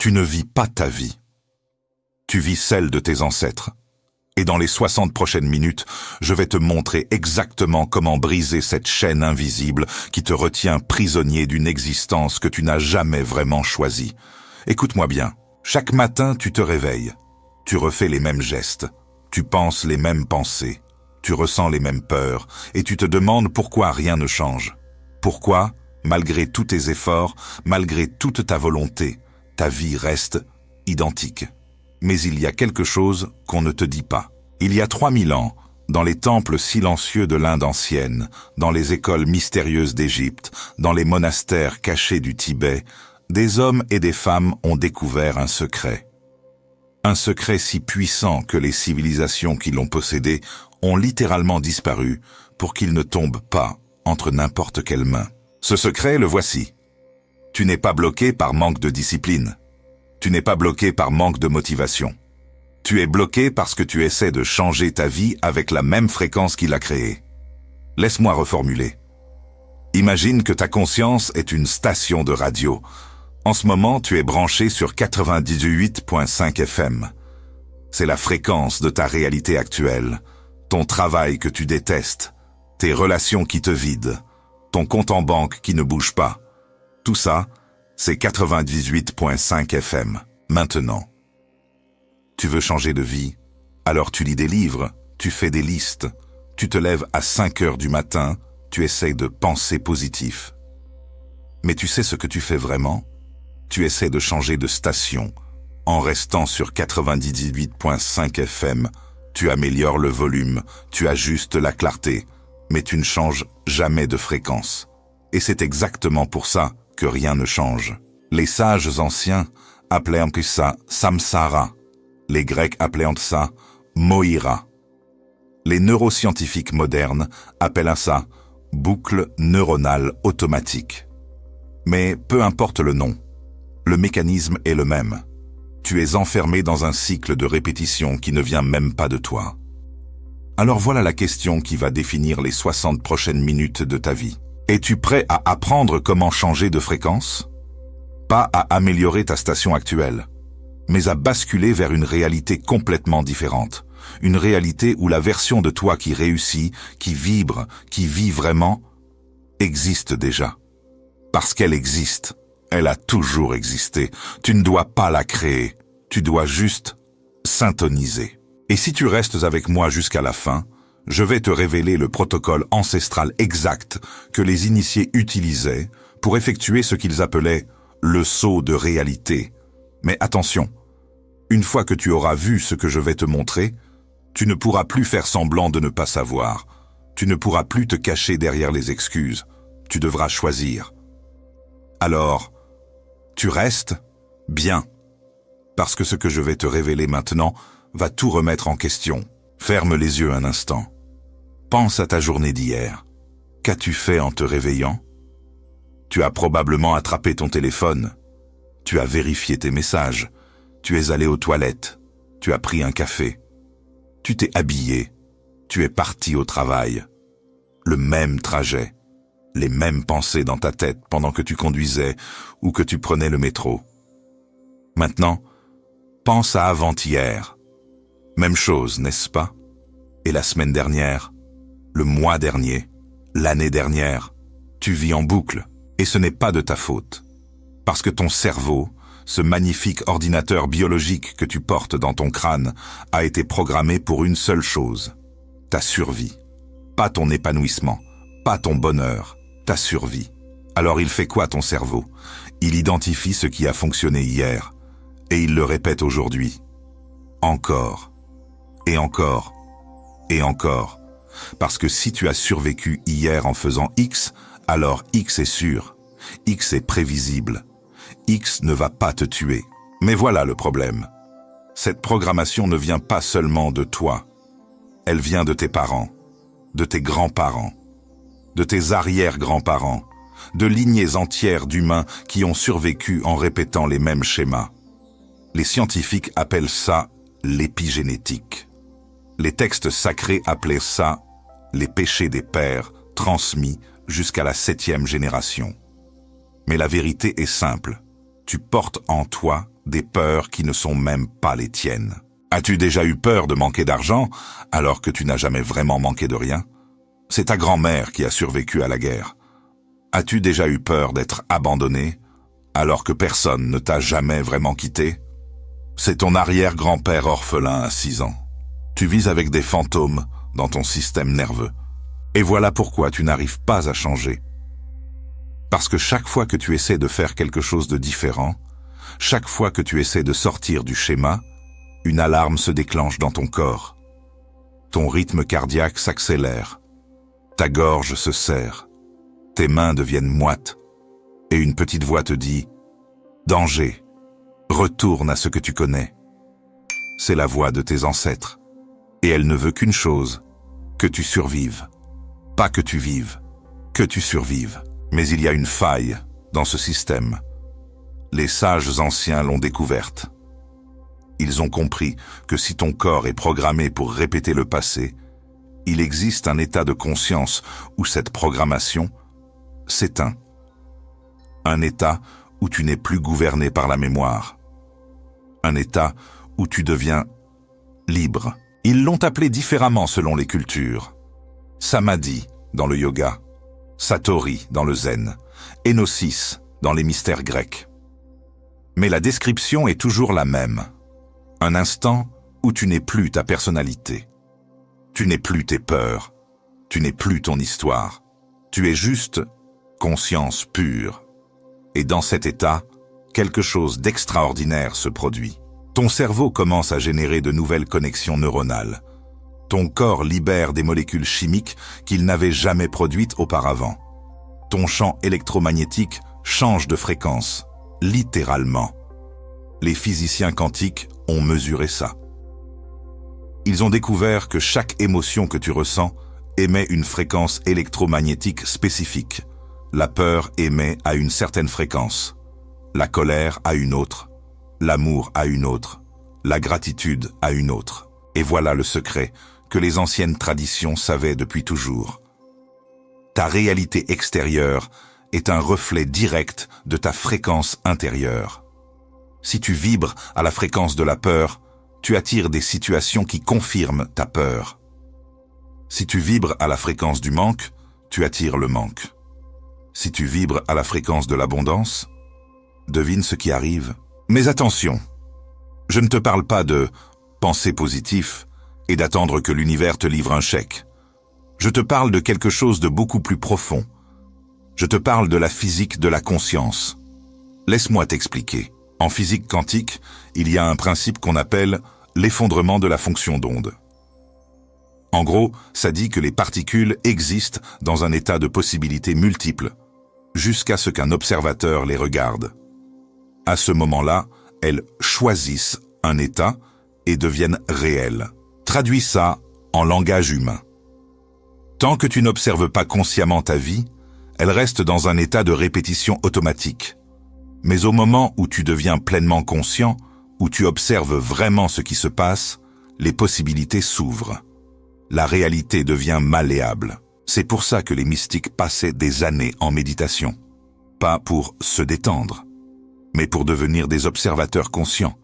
Tu ne vis pas ta vie. Tu vis celle de tes ancêtres. Et dans les 60 prochaines minutes, je vais te montrer exactement comment briser cette chaîne invisible qui te retient prisonnier d'une existence que tu n'as jamais vraiment choisie. Écoute-moi bien. Chaque matin, tu te réveilles. Tu refais les mêmes gestes. Tu penses les mêmes pensées. Tu ressens les mêmes peurs. Et tu te demandes pourquoi rien ne change. Pourquoi, malgré tous tes efforts, malgré toute ta volonté, ta vie reste identique. Mais il y a quelque chose qu'on ne te dit pas. Il y a 3000 ans, dans les temples silencieux de l'Inde ancienne, dans les écoles mystérieuses d'Égypte, dans les monastères cachés du Tibet, des hommes et des femmes ont découvert un secret. Un secret si puissant que les civilisations qui l'ont possédé ont littéralement disparu pour qu'il ne tombe pas entre n'importe quelle main. Ce secret, le voici. Tu n'es pas bloqué par manque de discipline. Tu n'es pas bloqué par manque de motivation. Tu es bloqué parce que tu essaies de changer ta vie avec la même fréquence qui l'a créée. Laisse-moi reformuler. Imagine que ta conscience est une station de radio. En ce moment, tu es branché sur 98.5 FM. C'est la fréquence de ta réalité actuelle, ton travail que tu détestes, tes relations qui te vident, ton compte en banque qui ne bouge pas. Tout ça, c'est 98.5 FM, maintenant. Tu veux changer de vie? Alors tu lis des livres, tu fais des listes, tu te lèves à 5 heures du matin, tu essaies de penser positif. Mais tu sais ce que tu fais vraiment? Tu essaies de changer de station. En restant sur 98.5 FM, tu améliores le volume, tu ajustes la clarté, mais tu ne changes jamais de fréquence. Et c'est exactement pour ça que rien ne change. Les sages anciens appelaient ça samsara. Les Grecs appelaient ça moira. Les neuroscientifiques modernes appellent ça boucle neuronale automatique. Mais peu importe le nom, le mécanisme est le même. Tu es enfermé dans un cycle de répétition qui ne vient même pas de toi. Alors voilà la question qui va définir les 60 prochaines minutes de ta vie. Es-tu prêt à apprendre comment changer de fréquence? Pas à améliorer ta station actuelle, mais à basculer vers une réalité complètement différente. Une réalité où la version de toi qui réussit, qui vibre, qui vit vraiment, existe déjà. Parce qu'elle existe. Elle a toujours existé. Tu ne dois pas la créer. Tu dois juste syntoniser. Et si tu restes avec moi jusqu'à la fin, je vais te révéler le protocole ancestral exact que les initiés utilisaient pour effectuer ce qu'ils appelaient le saut de réalité. Mais attention, une fois que tu auras vu ce que je vais te montrer, tu ne pourras plus faire semblant de ne pas savoir. Tu ne pourras plus te cacher derrière les excuses. Tu devras choisir. Alors, tu restes? Bien. Parce que ce que je vais te révéler maintenant va tout remettre en question. Ferme les yeux un instant. Pense à ta journée d'hier. Qu'as-tu fait en te réveillant? Tu as probablement attrapé ton téléphone. Tu as vérifié tes messages. Tu es allé aux toilettes. Tu as pris un café. Tu t'es habillé. Tu es parti au travail. Le même trajet. Les mêmes pensées dans ta tête pendant que tu conduisais ou que tu prenais le métro. Maintenant, pense à avant-hier. Même chose, n'est-ce pas? Et la semaine dernière, le mois dernier, l'année dernière, tu vis en boucle. Et ce n'est pas de ta faute. Parce que ton cerveau, ce magnifique ordinateur biologique que tu portes dans ton crâne, a été programmé pour une seule chose. Ta survie. Pas ton épanouissement, pas ton bonheur, ta survie. Alors il fait quoi ton cerveau? Il identifie ce qui a fonctionné hier, et il le répète aujourd'hui. Encore, et encore, et encore. Parce que si tu as survécu hier en faisant X, alors X est sûr, X est prévisible, X ne va pas te tuer. Mais voilà le problème. Cette programmation ne vient pas seulement de toi, elle vient de tes parents, de tes grands-parents, de tes arrière-grands-parents, de lignées entières d'humains qui ont survécu en répétant les mêmes schémas. Les scientifiques appellent ça l'épigénétique. Les textes sacrés appelaient ça les péchés des pères transmis jusqu'à la 7e génération. Mais la vérité est simple. Tu portes en toi des peurs qui ne sont même pas les tiennes. As-tu déjà eu peur de manquer d'argent alors que tu n'as jamais vraiment manqué de rien? C'est ta grand-mère qui a survécu à la guerre. As-tu déjà eu peur d'être abandonné alors que personne ne t'a jamais vraiment quitté? C'est ton arrière-grand-père orphelin à 6 ans. Tu vis avec des fantômes dans ton système nerveux. Et voilà pourquoi tu n'arrives pas à changer. Parce que chaque fois que tu essaies de faire quelque chose de différent, chaque fois que tu essaies de sortir du schéma, une alarme se déclenche dans ton corps. Ton rythme cardiaque s'accélère. Ta gorge se serre. Tes mains deviennent moites. Et une petite voix te dit « Danger, retourne à ce que tu connais ». C'est la voix de tes ancêtres. Et elle ne veut qu'une chose, que tu survives. Pas que tu vives, que tu survives. Mais il y a une faille dans ce système. Les sages anciens l'ont découverte. Ils ont compris que si ton corps est programmé pour répéter le passé, il existe un état de conscience où cette programmation s'éteint. Un état où tu n'es plus gouverné par la mémoire. Un état où tu deviens libre. Ils l'ont appelé différemment selon les cultures. Samadhi dans le yoga, Satori dans le zen, Enosis dans les mystères grecs. Mais la description est toujours la même. Un instant où tu n'es plus ta personnalité. Tu n'es plus tes peurs. Tu n'es plus ton histoire. Tu es juste conscience pure. Et dans cet état, quelque chose d'extraordinaire se produit. Ton cerveau commence à générer de nouvelles connexions neuronales. Ton corps libère des molécules chimiques qu'il n'avait jamais produites auparavant. Ton champ électromagnétique change de fréquence, littéralement. Les physiciens quantiques ont mesuré ça. Ils ont découvert que chaque émotion que tu ressens émet une fréquence électromagnétique spécifique. La peur émet à une certaine fréquence, la colère à une autre, l'amour à une autre, la gratitude à une autre. Et voilà le secret que les anciennes traditions savaient depuis toujours. Ta réalité extérieure est un reflet direct de ta fréquence intérieure. Si tu vibres à la fréquence de la peur, tu attires des situations qui confirment ta peur. Si tu vibres à la fréquence du manque, tu attires le manque. Si tu vibres à la fréquence de l'abondance, devine ce qui arrive. Mais attention, je ne te parle pas de penser positif et d'attendre que l'univers te livre un chèque. Je te parle de quelque chose de beaucoup plus profond. Je te parle de la physique de la conscience. Laisse-moi t'expliquer. En physique quantique, il y a un principe qu'on appelle l'effondrement de la fonction d'onde. En gros, ça dit que les particules existent dans un état de possibilités multiples, jusqu'à ce qu'un observateur les regarde. À ce moment-là, elles choisissent un état et deviennent réelles. Traduis ça en langage humain. Tant que tu n'observes pas consciemment ta vie, elle reste dans un état de répétition automatique. Mais au moment où tu deviens pleinement conscient, où tu observes vraiment ce qui se passe, les possibilités s'ouvrent. La réalité devient malléable. C'est pour ça que les mystiques passaient des années en méditation. Pas pour se détendre, mais pour devenir des observateurs conscients,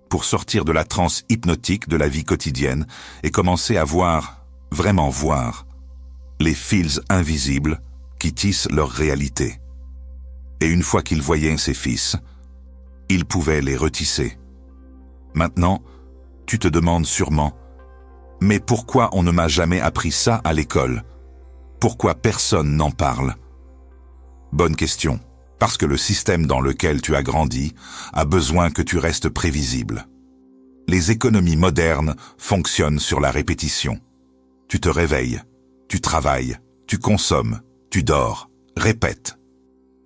pour sortir de la transe hypnotique de la vie quotidienne et commencer à voir, vraiment voir, les fils invisibles qui tissent leur réalité. Et une fois qu'ils voyaient ces fils, ils pouvaient les retisser. Maintenant, tu te demandes sûrement, mais pourquoi on ne m'a jamais appris ça à l'école? Pourquoi personne n'en parle? Bonne question. Parce que le système dans lequel tu as grandi a besoin que tu restes prévisible. Les économies modernes fonctionnent sur la répétition. Tu te réveilles, tu travailles, tu consommes, tu dors, répète.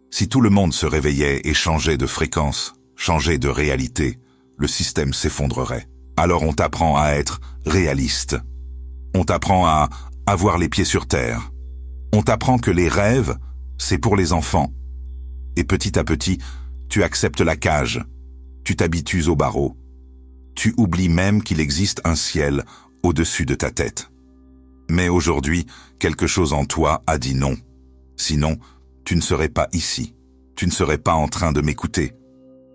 Si tout le monde se réveillait et changeait de fréquence, changeait de réalité, le système s'effondrerait. Alors on t'apprend à être réaliste. On t'apprend à avoir les pieds sur terre. On t'apprend que les rêves, c'est pour les enfants. Et petit à petit, tu acceptes la cage. Tu t'habitues au barreau. Tu oublies même qu'il existe un ciel au-dessus de ta tête. Mais aujourd'hui, quelque chose en toi a dit non. Sinon, tu ne serais pas ici. Tu ne serais pas en train de m'écouter.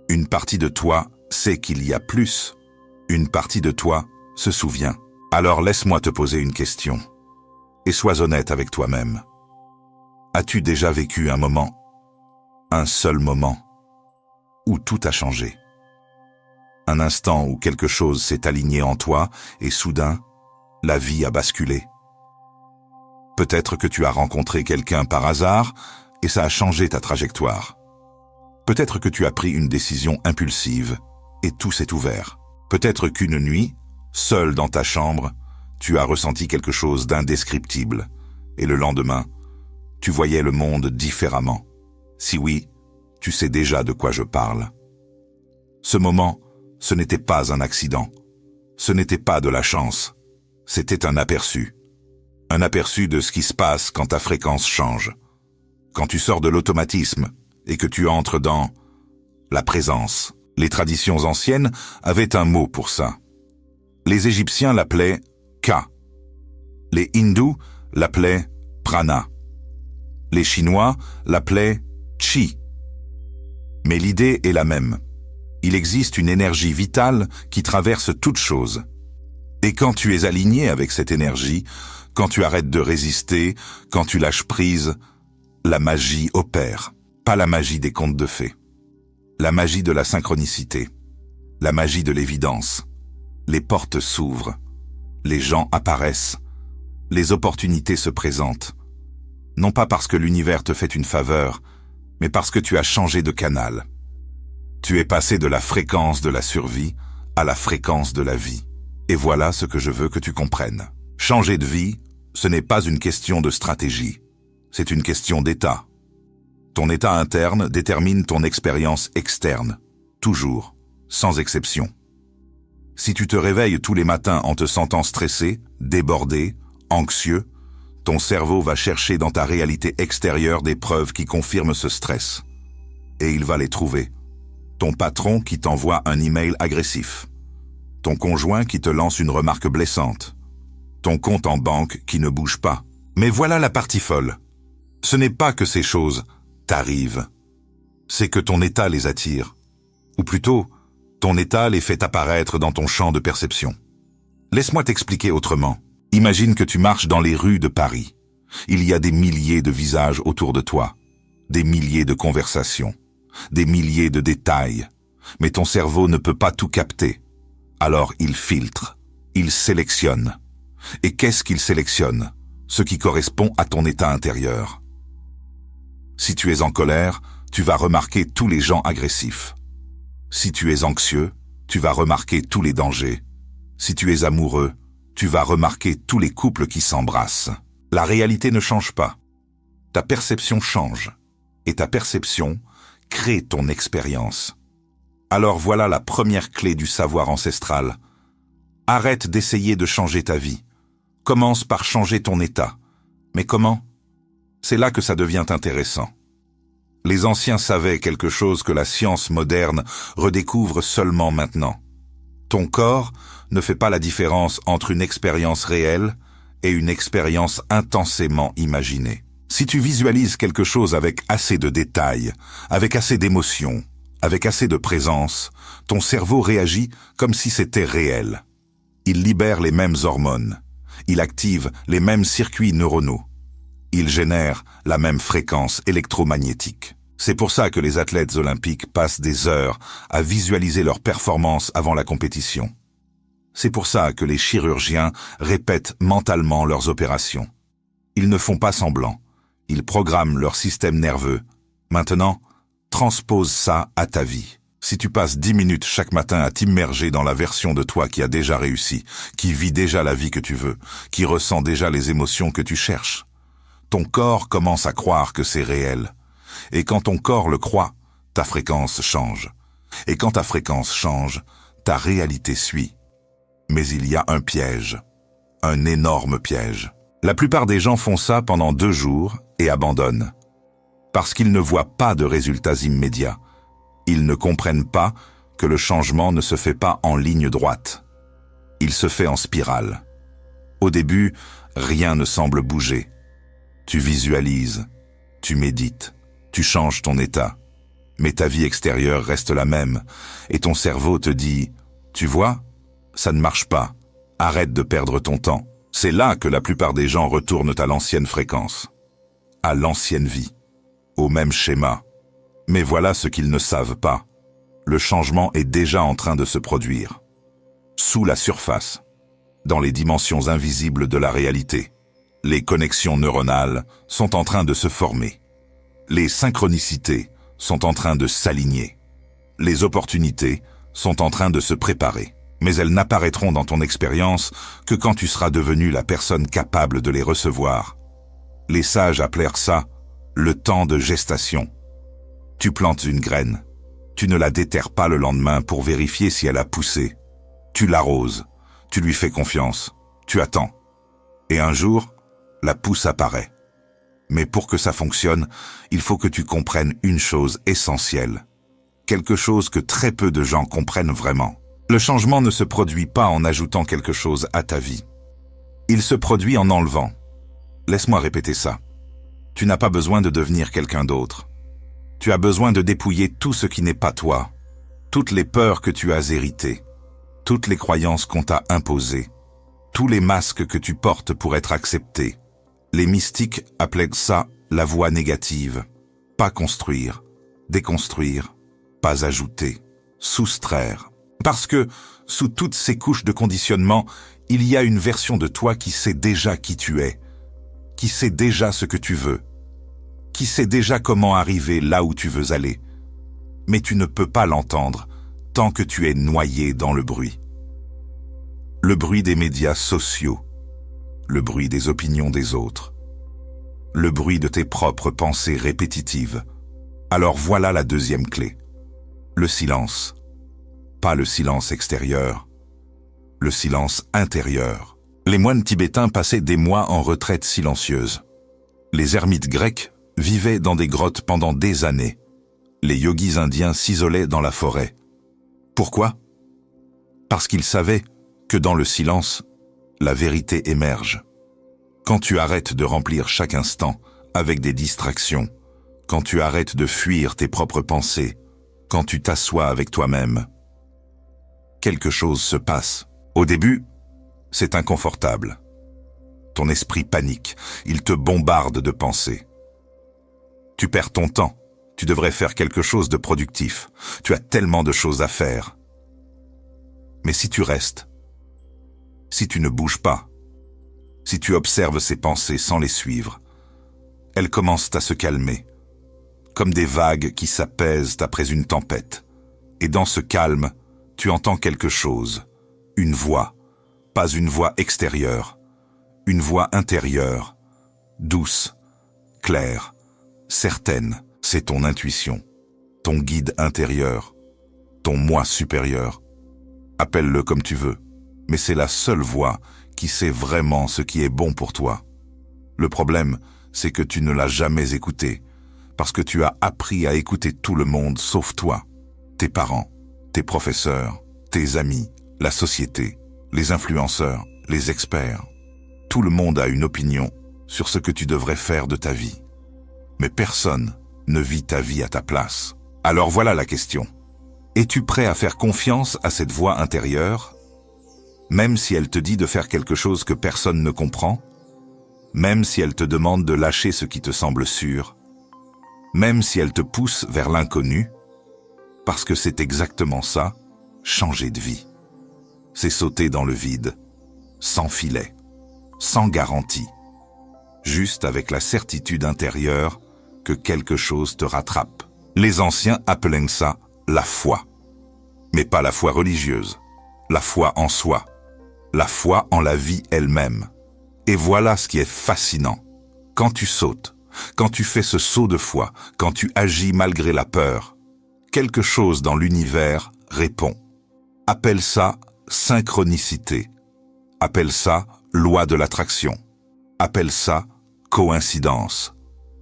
Une partie de toi c'est qu'il y a plus. Une partie de toi se souvient. Alors laisse-moi te poser une question. Et sois honnête avec toi-même. As-tu déjà vécu un moment, un seul moment, où tout a changé? Un instant où quelque chose s'est aligné en toi et soudain, la vie a basculé. Peut-être que tu as rencontré quelqu'un par hasard et ça a changé ta trajectoire. Peut-être que tu as pris une décision impulsive et tout s'est ouvert. Peut-être qu'une nuit, seul dans ta chambre, tu as ressenti quelque chose d'indescriptible et le lendemain, tu voyais le monde différemment. Si oui, tu sais déjà de quoi je parle. Ce moment, ce n'était pas un accident. Ce n'était pas de la chance. C'était un aperçu. Un aperçu de ce qui se passe quand ta fréquence change. Quand tu sors de l'automatisme et que tu entres dans la présence. Les traditions anciennes avaient un mot pour ça. Les Égyptiens l'appelaient Ka. Les hindous l'appelaient prana. Les Chinois l'appelaient Chi. Mais l'idée est la même. Il existe une énergie vitale qui traverse toute chose. Et quand tu es aligné avec cette énergie, quand tu arrêtes de résister, quand tu lâches prise, la magie opère. Pas la magie des contes de fées. La magie de la synchronicité. La magie de l'évidence. Les portes s'ouvrent. Les gens apparaissent. Les opportunités se présentent. Non pas parce que l'univers te fait une faveur, mais parce que tu as changé de canal. Tu es passé de la fréquence de la survie à la fréquence de la vie. Et voilà ce que je veux que tu comprennes. Changer de vie, ce n'est pas une question de stratégie. C'est une question d'état. Ton état interne détermine ton expérience externe. Toujours, sans exception. Si tu te réveilles tous les matins en te sentant stressé, débordé, anxieux, ton cerveau va chercher dans ta réalité extérieure des preuves qui confirment ce stress. Et il va les trouver. Ton patron qui t'envoie un email agressif. Ton conjoint qui te lance une remarque blessante. Ton compte en banque qui ne bouge pas. Mais voilà la partie folle. Ce n'est pas que ces choses t'arrivent. C'est que ton état les attire. Ou plutôt, ton état les fait apparaître dans ton champ de perception. Laisse-moi t'expliquer autrement. Imagine que tu marches dans les rues de Paris. Il y a des milliers de visages autour de toi, des milliers de conversations, des milliers de détails. Mais ton cerveau ne peut pas tout capter. Alors il filtre, il sélectionne. Et qu'est-ce qu'il sélectionne? Ce qui correspond à ton état intérieur. Si tu es en colère, tu vas remarquer tous les gens agressifs. Si tu es anxieux, tu vas remarquer tous les dangers. Si tu es amoureux, tu vas remarquer tous les couples qui s'embrassent. La réalité ne change pas. Ta perception change. Et ta perception crée ton expérience. Alors voilà la première clé du savoir ancestral. Arrête d'essayer de changer ta vie. Commence par changer ton état. Mais comment? C'est là que ça devient intéressant. Les anciens savaient quelque chose que la science moderne redécouvre seulement maintenant. Ton corps ne fait pas la différence entre une expérience réelle et une expérience intensément imaginée. Si tu visualises quelque chose avec assez de détails, avec assez d'émotion, avec assez de présence, ton cerveau réagit comme si c'était réel. Il libère les mêmes hormones. Il active les mêmes circuits neuronaux. Il génère la même fréquence électromagnétique. C'est pour ça que les athlètes olympiques passent des heures à visualiser leurs performances avant la compétition. C'est pour ça que les chirurgiens répètent mentalement leurs opérations. Ils ne font pas semblant. Ils programment leur système nerveux. Maintenant, transpose ça à ta vie. Si tu passes 10 minutes chaque matin à t'immerger dans la version de toi qui a déjà réussi, qui vit déjà la vie que tu veux, qui ressent déjà les émotions que tu cherches, ton corps commence à croire que c'est réel. Et quand ton corps le croit, ta fréquence change. Et quand ta fréquence change, ta réalité suit. Mais il y a un piège. Un énorme piège. La plupart des gens font ça pendant 2 jours et abandonnent. Parce qu'ils ne voient pas de résultats immédiats. Ils ne comprennent pas que le changement ne se fait pas en ligne droite. Il se fait en spirale. Au début, rien ne semble bouger. Tu visualises, tu médites, tu changes ton état. Mais ta vie extérieure reste la même, et ton cerveau te dit « Tu vois, ça ne marche pas, arrête de perdre ton temps ». C'est là que la plupart des gens retournent à l'ancienne fréquence, à l'ancienne vie, au même schéma. Mais voilà ce qu'ils ne savent pas. Le changement est déjà en train de se produire. Sous la surface, dans les dimensions invisibles de la réalité, les connexions neuronales sont en train de se former. Les synchronicités sont en train de s'aligner. Les opportunités sont en train de se préparer. Mais elles n'apparaîtront dans ton expérience que quand tu seras devenu la personne capable de les recevoir. Les sages appelèrent ça le temps de gestation. Tu plantes une graine. Tu ne la déterres pas le lendemain pour vérifier si elle a poussé. Tu l'arroses. Tu lui fais confiance. Tu attends. Et un jour, la pousse apparaît. Mais pour que ça fonctionne, il faut que tu comprennes une chose essentielle. Quelque chose que très peu de gens comprennent vraiment. Le changement ne se produit pas en ajoutant quelque chose à ta vie. Il se produit en enlevant. Laisse-moi répéter ça. Tu n'as pas besoin de devenir quelqu'un d'autre. Tu as besoin de dépouiller tout ce qui n'est pas toi, toutes les peurs que tu as héritées, toutes les croyances qu'on t'a imposées, tous les masques que tu portes pour être accepté. Les mystiques appelaient ça la voie négative. Pas construire, déconstruire, pas ajouter, soustraire. Parce que, sous toutes ces couches de conditionnement, il y a une version de toi qui sait déjà qui tu es, qui sait déjà ce que tu veux, qui sait déjà comment arriver là où tu veux aller. Mais tu ne peux pas l'entendre tant que tu es noyé dans le bruit. Le bruit des médias sociaux, le bruit des opinions des autres, le bruit de tes propres pensées répétitives. Alors voilà la deuxième clé, le silence. Pas le silence extérieur, le silence intérieur. Les moines tibétains passaient des mois en retraite silencieuse. Les ermites grecs vivaient dans des grottes pendant des années. Les yogis indiens s'isolaient dans la forêt. Pourquoi? Parce qu'ils savaient que dans le silence, la vérité émerge. Quand tu arrêtes de remplir chaque instant avec des distractions, quand tu arrêtes de fuir tes propres pensées, quand tu t'assois avec toi-même, quelque chose se passe. Au début, c'est inconfortable. Ton esprit panique, il te bombarde de pensées. Tu perds ton temps, tu devrais faire quelque chose de productif. Tu as tellement de choses à faire. Mais si tu restes, si tu ne bouges pas, si tu observes ces pensées sans les suivre, elles commencent à se calmer, comme des vagues qui s'apaisent après une tempête. Et dans ce calme, tu entends quelque chose, une voix, pas une voix extérieure, une voix intérieure, douce, claire, certaine. C'est ton intuition, ton guide intérieur, ton moi supérieur. Appelle-le comme tu veux, mais c'est la seule voix qui sait vraiment ce qui est bon pour toi. Le problème, c'est que tu ne l'as jamais écouté, parce que tu as appris à écouter tout le monde sauf toi, tes parents, tes professeurs, tes amis, la société, les influenceurs, les experts. Tout le monde a une opinion sur ce que tu devrais faire de ta vie. Mais personne ne vit ta vie à ta place. Alors voilà la question. Es-tu prêt à faire confiance à cette voix intérieure, même si elle te dit de faire quelque chose que personne ne comprend, même si elle te demande de lâcher ce qui te semble sûr, même si elle te pousse vers l'inconnu, parce que c'est exactement ça, changer de vie. C'est sauter dans le vide, sans filet, sans garantie, juste avec la certitude intérieure que quelque chose te rattrape. Les anciens appelaient ça la foi, mais pas la foi religieuse, la foi en soi, la foi en la vie elle-même. Et voilà ce qui est fascinant. Quand tu sautes, quand tu fais ce saut de foi, quand tu agis malgré la peur, quelque chose dans l'univers répond. Appelle ça synchronicité. Appelle ça loi de l'attraction. Appelle ça coïncidence.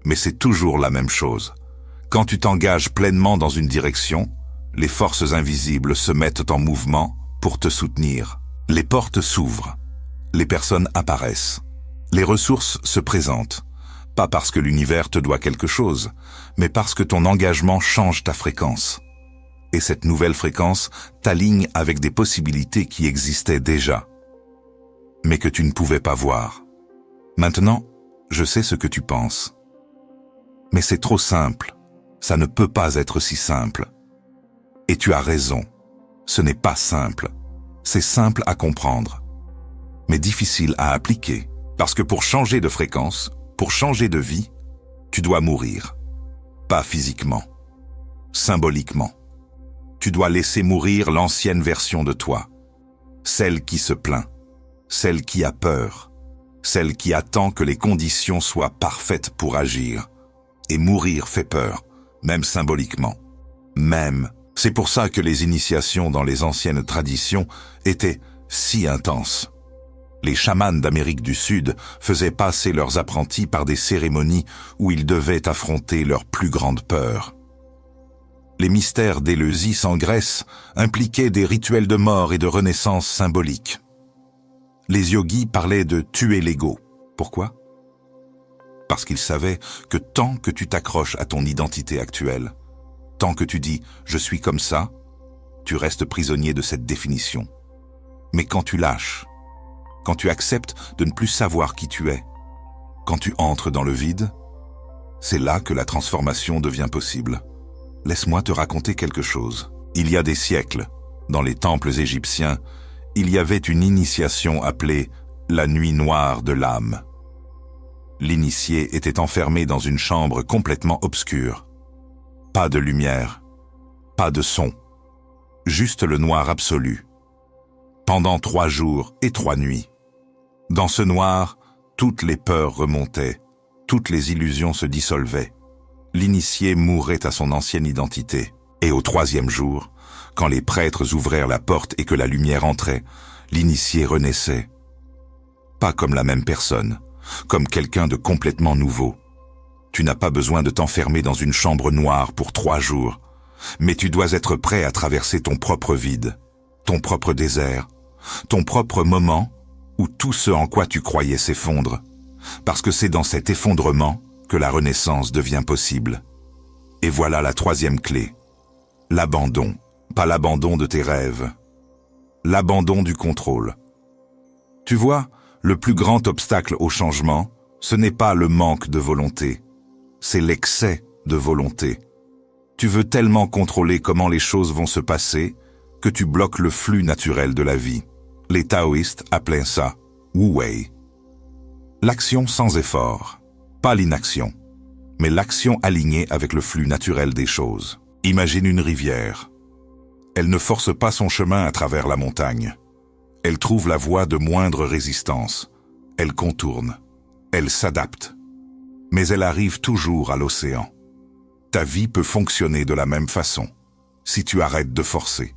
Mais c'est toujours la même chose. Quand tu t'engages pleinement dans une direction, les forces invisibles se mettent en mouvement pour te soutenir. Les portes s'ouvrent. Les personnes apparaissent. Les ressources se présentent. Pas parce que l'univers te doit quelque chose, mais parce que ton engagement change ta fréquence. Et cette nouvelle fréquence t'aligne avec des possibilités qui existaient déjà, mais que tu ne pouvais pas voir. Maintenant, je sais ce que tu penses. Mais c'est trop simple. Ça ne peut pas être si simple. Et tu as raison. Ce n'est pas simple. C'est simple à comprendre, mais difficile à appliquer. Parce que pour changer de fréquence, pour changer de vie, tu dois mourir. Pas physiquement, symboliquement. Tu dois laisser mourir l'ancienne version de toi. Celle qui se plaint, celle qui a peur, celle qui attend que les conditions soient parfaites pour agir. Et mourir fait peur, même symboliquement. Même. C'est pour ça que les initiations dans les anciennes traditions étaient si intenses. Les chamans d'Amérique du Sud faisaient passer leurs apprentis par des cérémonies où ils devaient affronter leur plus grande peur. Les mystères d'Éleusis en Grèce impliquaient des rituels de mort et de renaissance symboliques. Les yogis parlaient de tuer l'ego. Pourquoi ? Parce qu'ils savaient que tant que tu t'accroches à ton identité actuelle, tant que tu dis « je suis comme ça », tu restes prisonnier de cette définition. Mais quand tu lâches, quand tu acceptes de ne plus savoir qui tu es, quand tu entres dans le vide, c'est là que la transformation devient possible. Laisse-moi te raconter quelque chose. Il y a des siècles, dans les temples égyptiens, il y avait une initiation appelée la nuit noire de l'âme. L'initié était enfermé dans une chambre complètement obscure. Pas de lumière, pas de son, juste le noir absolu. Pendant 3 jours et 3 nuits. Dans ce noir, toutes les peurs remontaient, toutes les illusions se dissolvaient. L'initié mourait à son ancienne identité. Et au 3e jour, quand les prêtres ouvrirent la porte et que la lumière entrait, l'initié renaissait. Pas comme la même personne, comme quelqu'un de complètement nouveau. Tu n'as pas besoin de t'enfermer dans une chambre noire pour 3 jours, mais tu dois être prêt à traverser ton propre vide, ton propre désert, ton propre moment où tout ce en quoi tu croyais s'effondre, parce que c'est dans cet effondrement que la renaissance devient possible. Et voilà la 3e clé, l'abandon, pas l'abandon de tes rêves, l'abandon du contrôle. Tu vois, le plus grand obstacle au changement, ce n'est pas le manque de volonté, c'est l'excès de volonté. Tu veux tellement contrôler comment les choses vont se passer que tu bloques le flux naturel de la vie. Les taoïstes appelaient ça Wu Wei. L'action sans effort, pas l'inaction, mais l'action alignée avec le flux naturel des choses. Imagine une rivière. Elle ne force pas son chemin à travers la montagne. Elle trouve la voie de moindre résistance. Elle contourne. Elle s'adapte. Mais elle arrive toujours à l'océan. Ta vie peut fonctionner de la même façon, si tu arrêtes de forcer,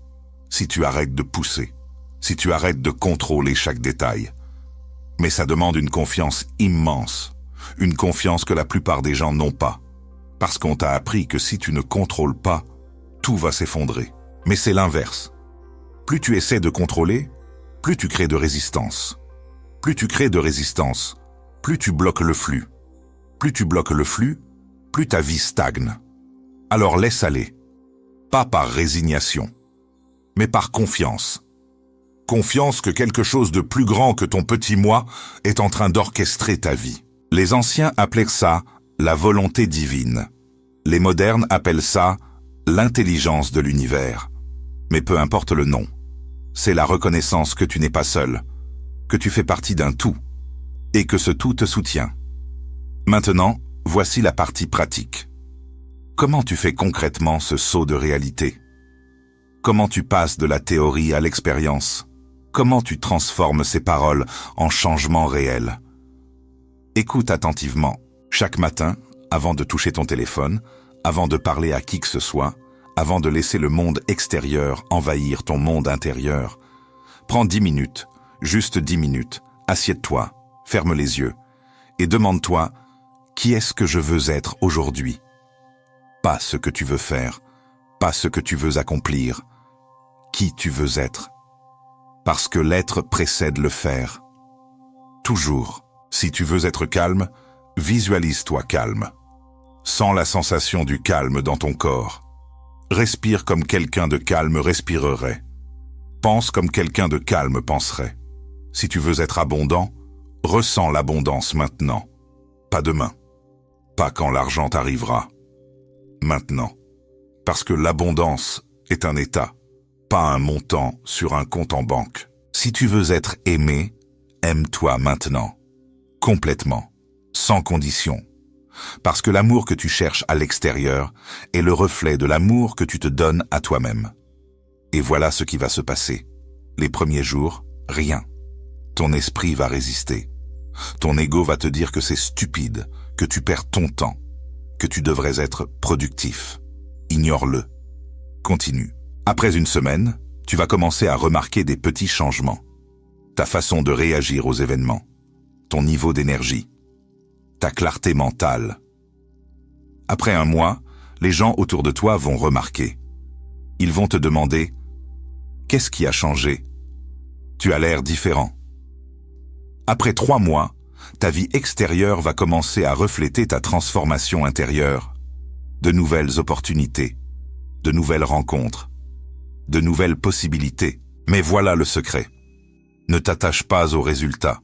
si tu arrêtes de pousser, si tu arrêtes de contrôler chaque détail. Mais ça demande une confiance immense, une confiance que la plupart des gens n'ont pas, parce qu'on t'a appris que si tu ne contrôles pas, tout va s'effondrer. Mais c'est l'inverse. Plus tu essaies de contrôler, plus tu crées de résistance. Plus tu crées de résistance, plus tu bloques le flux. Plus tu bloques le flux, plus ta vie stagne. Alors laisse aller. Pas par résignation, mais par confiance. Confiance que quelque chose de plus grand que ton petit moi est en train d'orchestrer ta vie. Les anciens appelaient ça la volonté divine. Les modernes appellent ça l'intelligence de l'univers. Mais peu importe le nom, c'est la reconnaissance que tu n'es pas seul, que tu fais partie d'un tout, et que ce tout te soutient. Maintenant, voici la partie pratique. Comment tu fais concrètement ce saut de réalité? Comment tu passes de la théorie à l'expérience? Comment tu transformes ces paroles en changements réels? Écoute attentivement. Chaque matin, avant de toucher ton téléphone, avant de parler à qui que ce soit, avant de laisser le monde extérieur envahir ton monde intérieur, prends 10 minutes, juste 10 minutes, assieds-toi, ferme les yeux, et demande-toi « Qui est-ce que je veux être aujourd'hui ?» Pas ce que tu veux faire, pas ce que tu veux accomplir, qui tu veux être. Parce que l'être précède le faire. Toujours, si tu veux être calme, Visualise-toi calme. Sens la sensation du calme dans ton corps. Respire comme quelqu'un de calme respirerait. Pense comme quelqu'un de calme penserait. Si tu veux être abondant, ressens l'abondance maintenant. Pas demain. Pas quand l'argent arrivera. Maintenant. Parce que l'abondance est un état, pas un montant sur un compte en banque. Si tu veux être aimé, aime-toi maintenant. Complètement. Sans condition. Parce que l'amour que tu cherches à l'extérieur est le reflet de l'amour que tu te donnes à toi-même. Et voilà ce qui va se passer. Les premiers jours, rien. Ton esprit va résister. Ton ego va te dire que c'est stupide, que tu perds ton temps, que tu devrais être productif. Ignore-le. Continue. Après une semaine, tu vas commencer à remarquer des petits changements. Ta façon de réagir aux événements, ton niveau d'énergie, ta clarté mentale. Après un mois, les gens autour de toi vont remarquer. Ils vont te demander « Qu'est-ce qui a changé ? Tu as l'air différent. » Après 3 mois, ta vie extérieure va commencer à refléter ta transformation intérieure. De nouvelles opportunités, de nouvelles rencontres, de nouvelles possibilités. Mais voilà le secret. Ne t'attache pas aux résultats.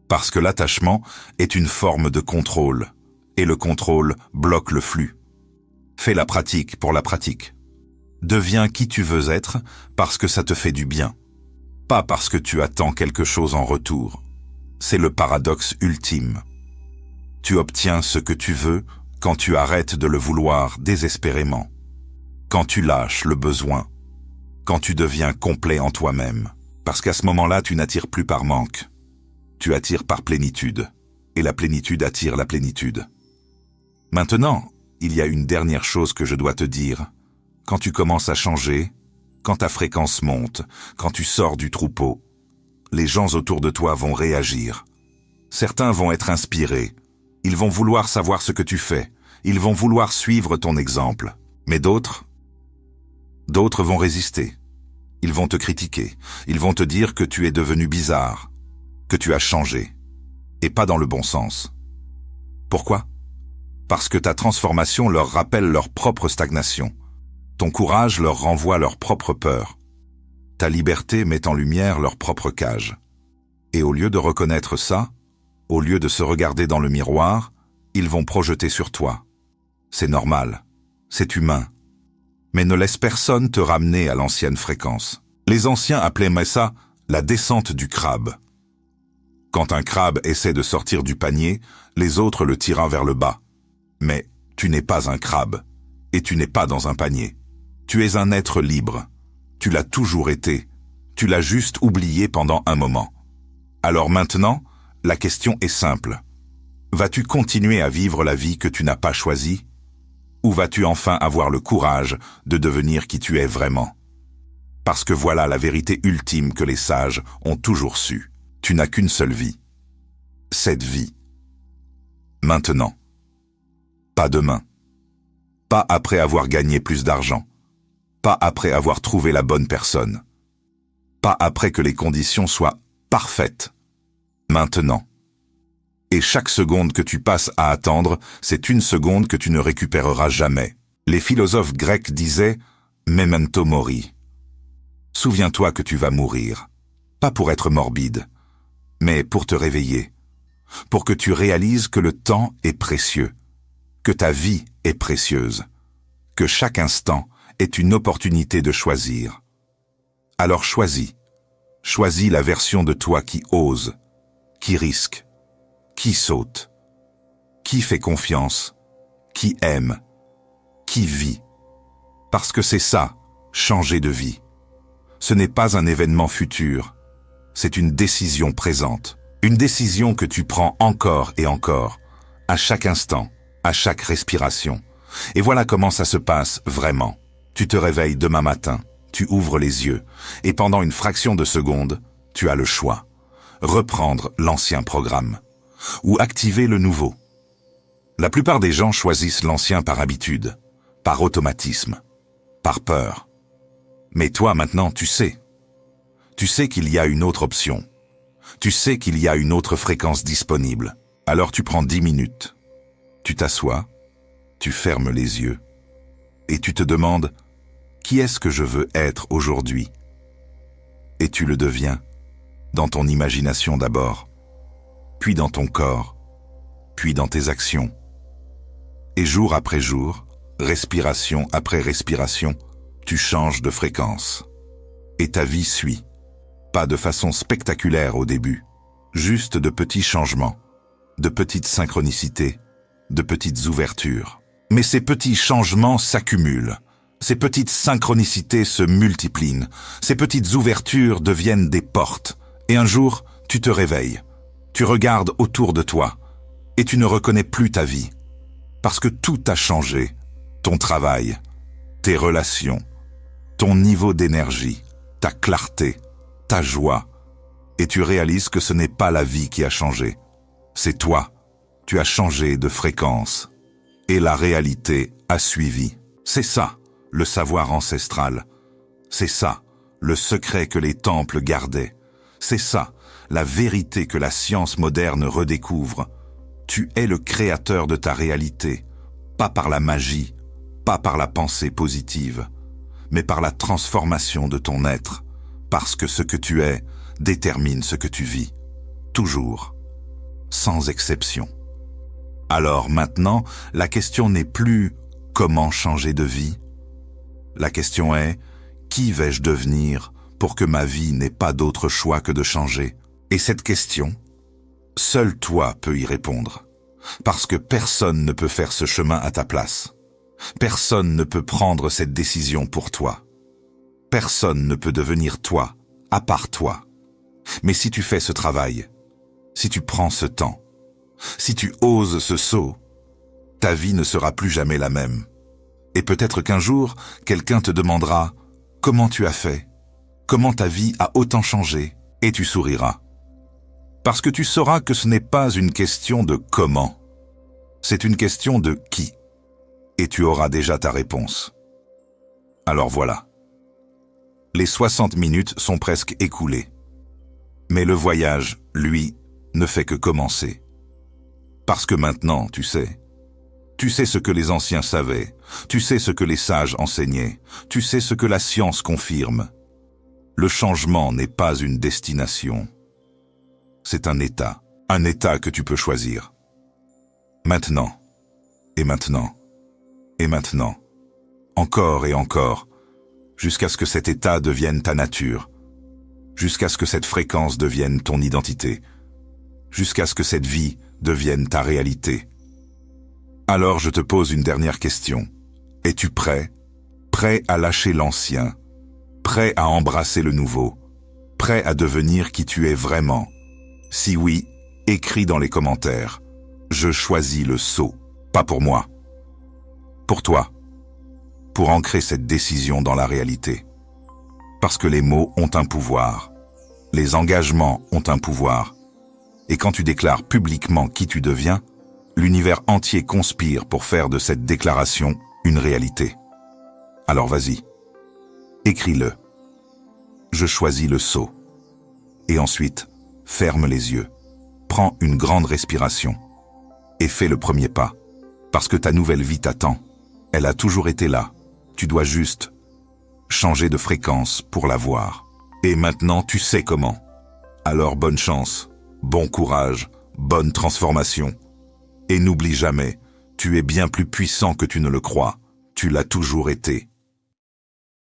Parce que l'attachement est une forme de contrôle, et le contrôle bloque le flux. Fais la pratique pour la pratique. Deviens qui tu veux être parce que ça te fait du bien, pas parce que tu attends quelque chose en retour. C'est le paradoxe ultime. Tu obtiens ce que tu veux quand tu arrêtes de le vouloir désespérément, quand tu lâches le besoin, quand tu deviens complet en toi-même. Parce qu'à ce moment-là, tu n'attires plus par manque. Tu attires par plénitude, et la plénitude attire la plénitude. Maintenant, il y a une dernière chose que je dois te dire. Quand tu commences à changer, quand ta fréquence monte, quand tu sors du troupeau, les gens autour de toi vont réagir. Certains vont être inspirés. Ils vont vouloir savoir ce que tu fais. Ils vont vouloir suivre ton exemple. Mais d'autres vont résister. Ils vont te critiquer. Ils vont te dire que tu es devenu bizarre, que tu as changé, et pas dans le bon sens. Pourquoi ? Parce que ta transformation leur rappelle leur propre stagnation. Ton courage leur renvoie leur propre peur. Ta liberté met en lumière leur propre cage. Et au lieu de reconnaître ça, au lieu de se regarder dans le miroir, ils vont projeter sur toi. C'est normal, c'est humain. Mais ne laisse personne te ramener à l'ancienne fréquence. Les anciens appelaient ça la descente du crabe. Quand un crabe essaie de sortir du panier, les autres le tirent vers le bas. Mais tu n'es pas un crabe, et tu n'es pas dans un panier. Tu es un être libre. Tu l'as toujours été. Tu l'as juste oublié pendant un moment. Alors maintenant, la question est simple. Vas-tu continuer à vivre la vie que tu n'as pas choisie ? Ou vas-tu enfin avoir le courage de devenir qui tu es vraiment ? Parce que voilà la vérité ultime que les sages ont toujours su. Tu n'as qu'une seule vie. Cette vie. Maintenant. Pas demain. Pas après avoir gagné plus d'argent. Pas après avoir trouvé la bonne personne. Pas après que les conditions soient parfaites. Maintenant. Et chaque seconde que tu passes à attendre, c'est une seconde que tu ne récupéreras jamais. Les philosophes grecs disaient « memento mori ». Souviens-toi que tu vas mourir. Pas pour être morbide, mais pour te réveiller. Pour que tu réalises que le temps est précieux, que ta vie est précieuse, que chaque instant est une opportunité de choisir. Alors choisis. Choisis la version de toi qui ose, qui risque, qui saute, qui fait confiance, qui aime, qui vit. Parce que c'est ça, changer de vie. Ce n'est pas un événement futur, c'est une décision présente. Une décision que tu prends encore et encore, à chaque instant, à chaque respiration. Et voilà comment ça se passe vraiment. Tu te réveilles demain matin, tu ouvres les yeux, et pendant une fraction de seconde, tu as le choix. Reprendre l'ancien programme, ou activer le nouveau. La plupart des gens choisissent l'ancien par habitude, par automatisme, par peur. Mais toi maintenant, tu sais. Tu sais qu'il y a une autre option. Tu sais qu'il y a une autre fréquence disponible. Alors tu prends 10 minutes. Tu t'assois, tu fermes les yeux et tu te demandes « Qui est-ce que je veux être aujourd'hui ?» Et tu le deviens, dans ton imagination d'abord, puis dans ton corps, puis dans tes actions. Et jour après jour, respiration après respiration, tu changes de fréquence. Et ta vie suit, pas de façon spectaculaire au début, juste de petits changements, de petites synchronicités, de petites ouvertures. Mais ces petits changements s'accumulent, ces petites synchronicités se multiplient, ces petites ouvertures deviennent des portes. Et un jour, tu te réveilles, tu regardes autour de toi, et tu ne reconnais plus ta vie. Parce que tout a changé, ton travail, tes relations, ton niveau d'énergie, ta clarté, ta joie, et tu réalises que ce n'est pas la vie qui a changé, c'est toi. Tu as changé de fréquence, et la réalité a suivi. C'est ça, le savoir ancestral. C'est ça, le secret que les temples gardaient. C'est ça, la vérité que la science moderne redécouvre. Tu es le créateur de ta réalité, pas par la magie, pas par la pensée positive, mais par la transformation de ton être, parce que ce que tu es détermine ce que tu vis, toujours, sans exception. Alors maintenant, la question n'est plus « comment changer de vie ?» La question est « qui vais-je devenir pour que ma vie n'ait pas d'autre choix que de changer ?» Et cette question, seul toi peux y répondre, parce que personne ne peut faire ce chemin à ta place. Personne ne peut prendre cette décision pour toi. Personne ne peut devenir toi, à part toi. Mais si tu fais ce travail, si tu prends ce temps, si tu oses ce saut, ta vie ne sera plus jamais la même. Et peut-être qu'un jour, quelqu'un te demandera « Comment tu as fait ? Comment ta vie a autant changé ?» Et tu souriras. Parce que tu sauras que ce n'est pas une question de « comment », c'est une question de « qui ». Et tu auras déjà ta réponse. Alors voilà. Les 60 minutes sont presque écoulées. Mais le voyage, lui, ne fait que commencer. Parce que maintenant, tu sais ce que les anciens savaient, tu sais ce que les sages enseignaient, tu sais ce que la science confirme. Le changement n'est pas une destination. C'est un état que tu peux choisir. Maintenant, et maintenant, et maintenant, encore et encore, jusqu'à ce que cet état devienne ta nature, jusqu'à ce que cette fréquence devienne ton identité, jusqu'à ce que cette vie devienne ta réalité. Alors je te pose une dernière question. Es-tu prêt? Prêt à lâcher l'ancien? Prêt à embrasser le nouveau? Prêt à devenir qui tu es vraiment? Si oui, écris dans les commentaires. Je choisis le saut, pas pour moi. Pour toi. Pour ancrer cette décision dans la réalité. Parce que les mots ont un pouvoir. Les engagements ont un pouvoir. Et quand tu déclares publiquement qui tu deviens, l'univers entier conspire pour faire de cette déclaration une réalité. Alors vas-y, écris-le. Je choisis le saut. Et ensuite, ferme les yeux, prends une grande respiration et fais le premier pas, parce que ta nouvelle vie t'attend. Elle a toujours été là. Tu dois juste changer de fréquence pour la voir. Et maintenant, tu sais comment. Alors bonne chance, bon courage, bonne transformation. Et n'oublie jamais, tu es bien plus puissant que tu ne le crois. Tu l'as toujours été.